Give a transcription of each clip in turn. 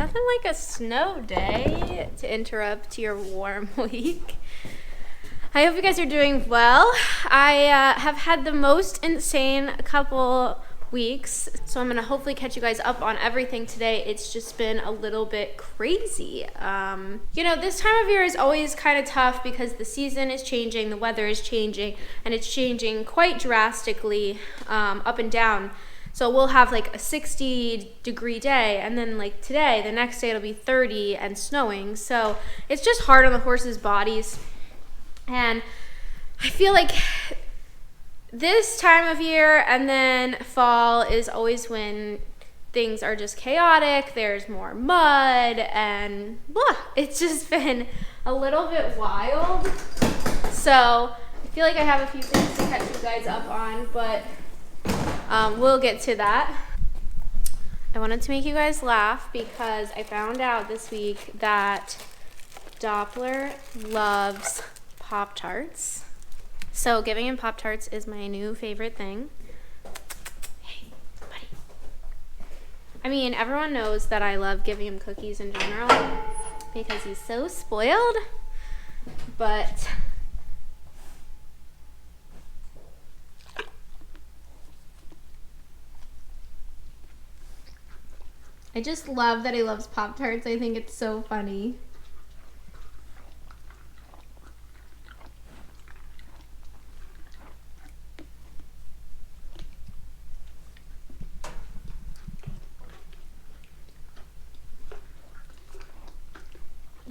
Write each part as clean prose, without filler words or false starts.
Nothing like a snow day to interrupt your warm week. I hope you guys are doing well. I have had the most insane couple weeks, so I'm gonna hopefully catch you guys up on everything today. It's just been a little bit crazy. You know, this time of year is always kind of tough because the season is changing, the weather is changing, and it's changing quite drastically up and down. So we'll have like a 60-degree day, and then like today, the next day it'll be 30 and snowing. So it's just hard on the horses' bodies. And I feel like this time of year and then fall is always when things are just chaotic. There's more mud and blah. It's just been a little bit wild. So I feel like I have a few things to catch you guys up on, but we'll get to that. I wanted to make you guys laugh because I found out this week that Doppler loves Poptarts. So giving him Poptarts is my new favorite thing. Hey, buddy. I mean, everyone knows that I love giving him cookies in general because he's so spoiled, but I just love that he loves Pop-Tarts. I think it's so funny.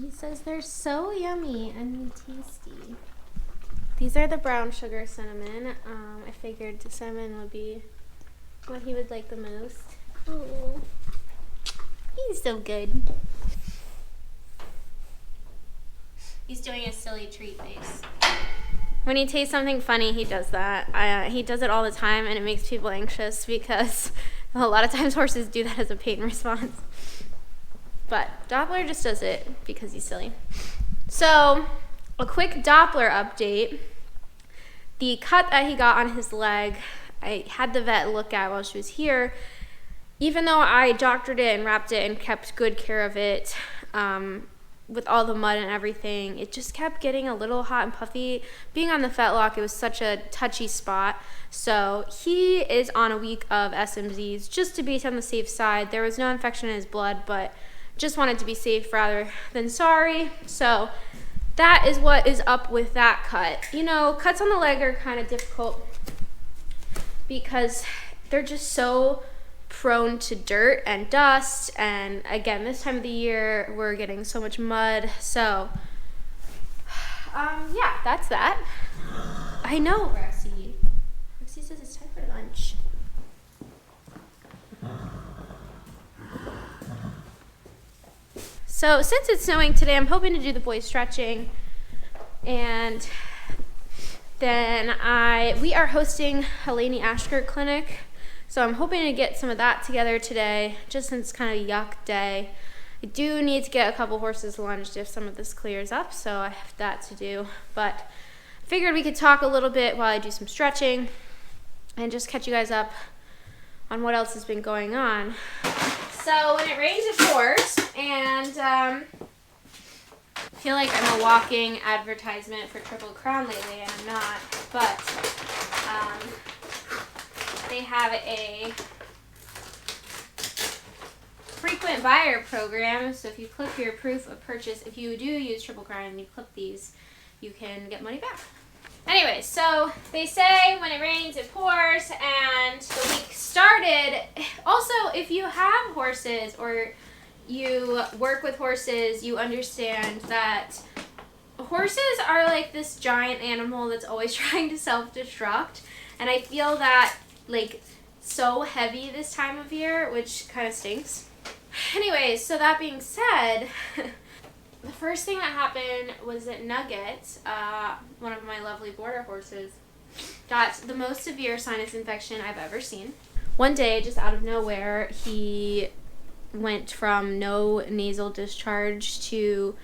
He says they're so yummy and tasty. These are the brown sugar cinnamon. I figured the cinnamon would be what he would like the most. Oh. He's so good. He's doing a silly treat face. When he tastes something funny, he does that. He does it all the time, and it makes people anxious because a lot of times horses do that as a pain response. But Doppler just does it because he's silly. So, a quick Doppler update. The cut that he got on his leg, I had the vet look at while she was here. Even though I doctored it and wrapped it and kept good care of it, with all the mud and everything, it just kept getting a little hot and puffy. Being on the fetlock, it was such a touchy spot. So he is on a week of SMZs just to be on the safe side. There was no infection in his blood, but just wanted to be safe rather than sorry. So that is what is up with that cut. You know, cuts on the leg are kind of difficult because they're just so prone to dirt and dust, and again, this time of the year we're getting so much mud. So yeah, that's that. I know, Roxy says it's time for lunch. So since it's snowing today, I'm hoping to do the boys stretching, and then we are hosting a Laney Ashker clinic. So I'm hoping to get some of that together today, just since it's kind of a yuck day. I do need to get a couple horses lunged if some of this clears up, so I have that to do. But I figured we could talk a little bit while I do some stretching and just catch you guys up on what else has been going on. So when it rains, it pours, and I feel like I'm a walking advertisement for Triple Crown lately, and I'm not, but they have a frequent buyer program, so if you click your proof of purchase, if you do use Triple Crown and you click these, you can get money back. Anyway, so they say when it rains, it pours, and the week started. Also, if you have horses or you work with horses, you understand that horses are like this giant animal that's always trying to self-destruct, and I feel that like so heavy this time of year, which kind of stinks. Anyways, so that being said, the first thing that happened was that Nugget, one of my lovely border horses, got the most severe sinus infection I've ever seen. One day, just out of nowhere, he went from no nasal discharge to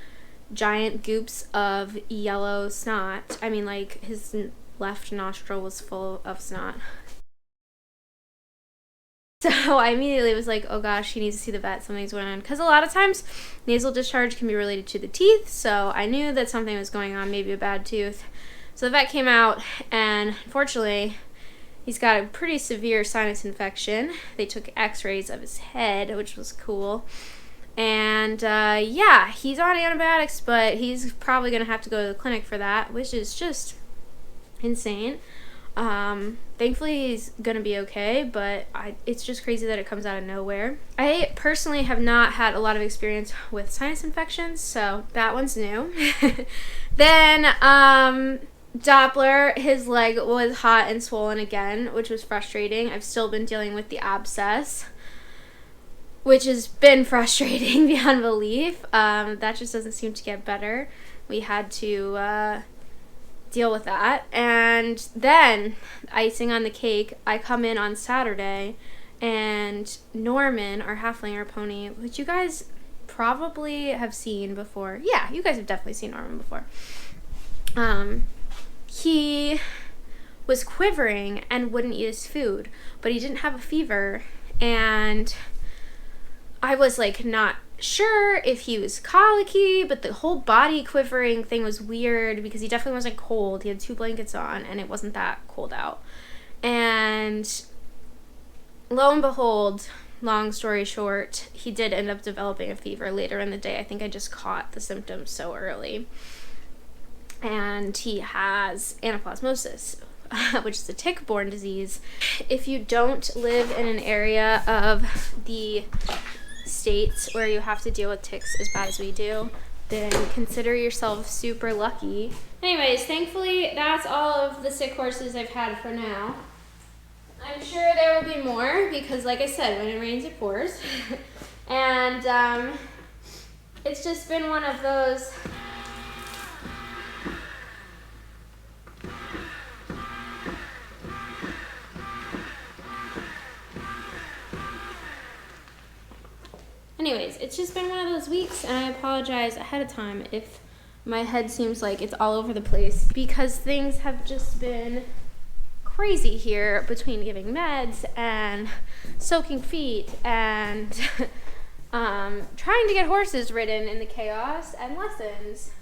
giant goops of yellow snot. I mean, like, his left nostril was full of snot. So I immediately was like, oh gosh, he needs to see the vet, something's going on. Because a lot of times nasal discharge can be related to the teeth, so I knew that something was going on, maybe a bad tooth. So the vet came out, and unfortunately, he's got a pretty severe sinus infection. They took x-rays of his head, which was cool. And yeah, he's on antibiotics, but he's probably going to have to go to the clinic for that, which is just insane. Thankfully he's gonna be okay, but it's just crazy that it comes out of nowhere. I personally have not had a lot of experience with sinus infections, so that one's new. Then Doppler, his leg was hot and swollen again, which was frustrating. I've still been dealing with the abscess, which has been frustrating beyond belief. That just doesn't seem to get better. We had to deal with that. And then, icing on the cake, I come in on Saturday, and Norman, our halfling, our pony, which you guys probably have seen before. Yeah, you guys have definitely seen Norman before. He was quivering and wouldn't eat his food, but he didn't have a fever, and I was like not sure if he was colicky, but the whole body quivering thing was weird because he definitely wasn't cold. He had 2 blankets on and it wasn't that cold out. And lo and behold, long story short, he did end up developing a fever later in the day. I think I just caught the symptoms so early. And he has anaplasmosis, which is a tick-borne disease. If you don't live in an area of the states where you have to deal with ticks as bad as we do, then consider yourself super lucky. Anyways, thankfully that's all of the sick horses I've had for now. I'm sure there will be more because, like I said, when it rains it pours. And it's just been one of those Anyways, it's just been one of those weeks, and I apologize ahead of time if my head seems like it's all over the place because things have just been crazy here between giving meds and soaking feet and trying to get horses ridden in the chaos and lessons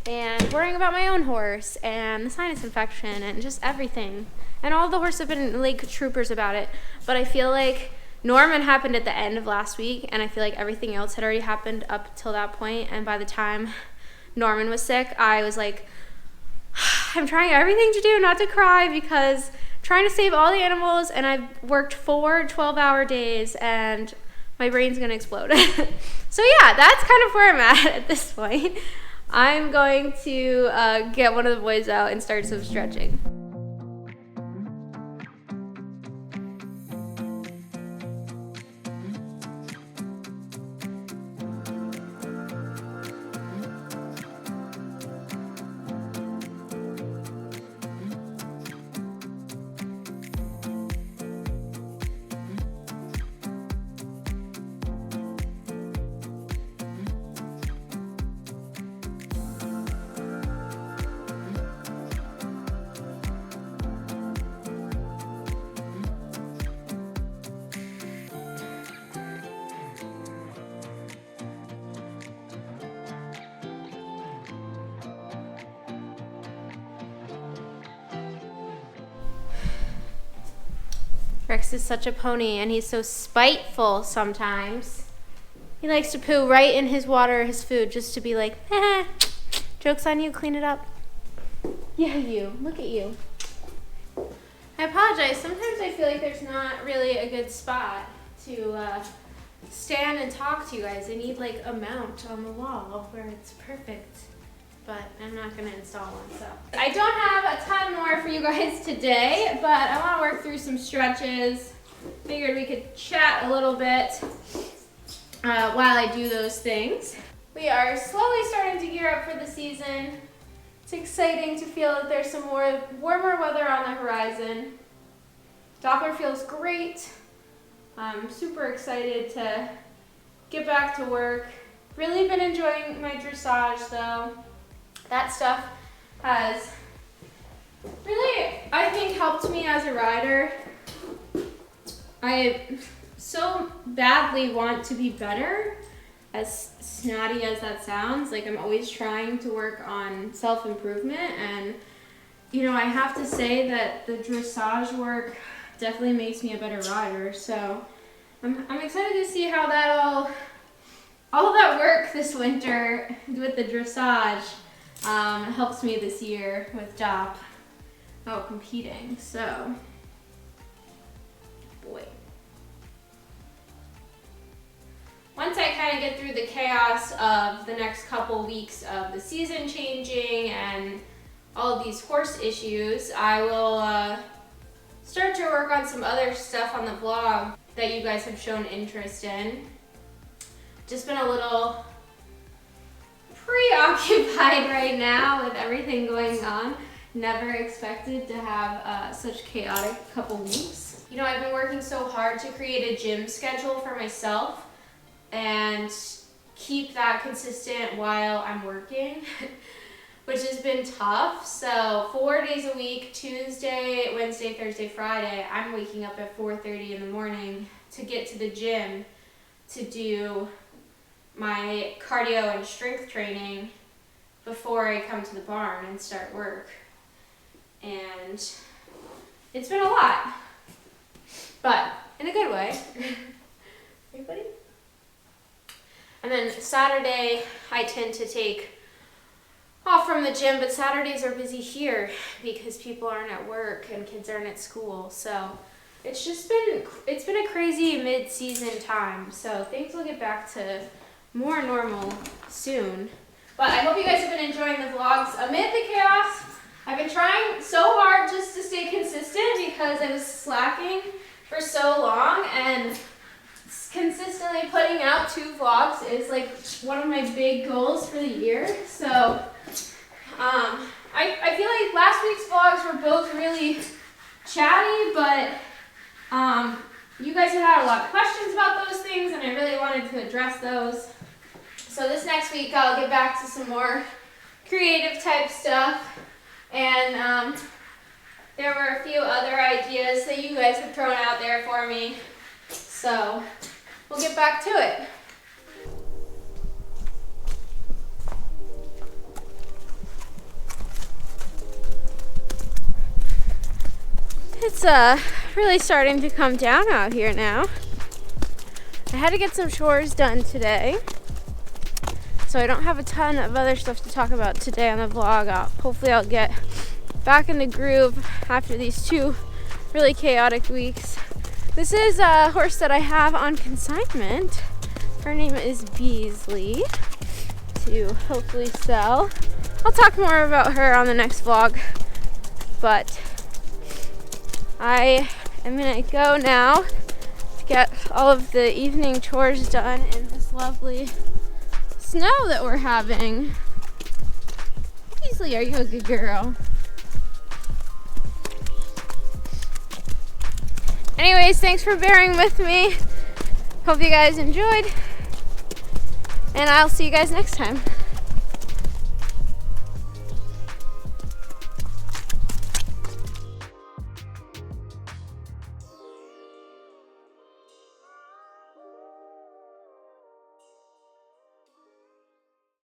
and worrying about my own horse and the sinus infection and just everything. And all the horses have been like troopers about it, but I feel like Norman happened at the end of last week, and I feel like everything else had already happened up till that point. And by the time Norman was sick, I was like, I'm trying everything to do not to cry because I'm trying to save all the animals, and I've worked 4 12-hour days, and my brain's gonna explode. So yeah, that's kind of where I'm at this point. I'm going to get one of the boys out and start some stretching. Rex is such a pony, and he's so spiteful sometimes. He likes to poo right in his water, his food, just to be like, joke's on you, clean it up. Yeah, you. Look at you. I apologize. Sometimes I feel like there's not really a good spot to stand and talk to you guys. I need like a mount on the wall where it's perfect. But I'm not going to install one, so. I don't have a ton more for you guys today, but I want to work through some stretches. Figured we could chat a little bit while I do those things. We are slowly starting to gear up for the season. It's exciting to feel that there's some more warmer weather on the horizon. Doppler feels great. I'm super excited to get back to work. Really been enjoying my dressage though. That stuff has really, I think, helped me as a rider. It's I so badly want to be better, as snotty as that sounds. Like, I'm always trying to work on self-improvement, and you know, I have to say that the dressage work definitely makes me a better rider. So I'm excited to see how that all that work this winter with the dressage helps me this year with Dop competing. So, boy. Once I kind of get through the chaos of the next couple weeks of the season changing and all of these horse issues, I will start to work on some other stuff on the vlog that you guys have shown interest in. Just been a little preoccupied right now with everything going on. Never expected to have such chaotic couple weeks. You know, I've been working so hard to create a gym schedule for myself and keep that consistent while I'm working, which has been tough. So 4 days a week, Tuesday, Wednesday, Thursday, Friday, I'm waking up at 4:30 in the morning to get to the gym to do my cardio and strength training before I come to the barn and start work. And it's been a lot, but in a good way. Hey, buddy? And then Saturday, I tend to take off from the gym, but Saturdays are busy here because people aren't at work and kids aren't at school. So it's been a crazy mid-season time. So things will get back to more normal soon. But I hope you guys have been enjoying the vlogs amid the chaos. I've been trying so hard just to stay consistent because I was slacking for so long, and consistently putting out 2 vlogs is like one of my big goals for the year. So I feel like last week's vlogs were both really chatty, but you guys have had a lot of questions about those things, and I really wanted to address those. So this next week I'll get back to some more creative type stuff, and there were a few other ideas that you guys have thrown out there for me. So we'll get back to it. It's really starting to come down out here now. I had to get some chores done today, so I don't have a ton of other stuff to talk about today on the vlog. Hopefully I'll get back in the groove after these 2 really chaotic weeks. This is a horse that I have on consignment. Her name is Beasley, to hopefully sell. I'll talk more about her on the next vlog, but I am gonna go now to get all of the evening chores done in this lovely snow that we're having. Beasley, are you a good girl? Anyways, thanks for bearing with me. Hope you guys enjoyed, and I'll see you guys next time.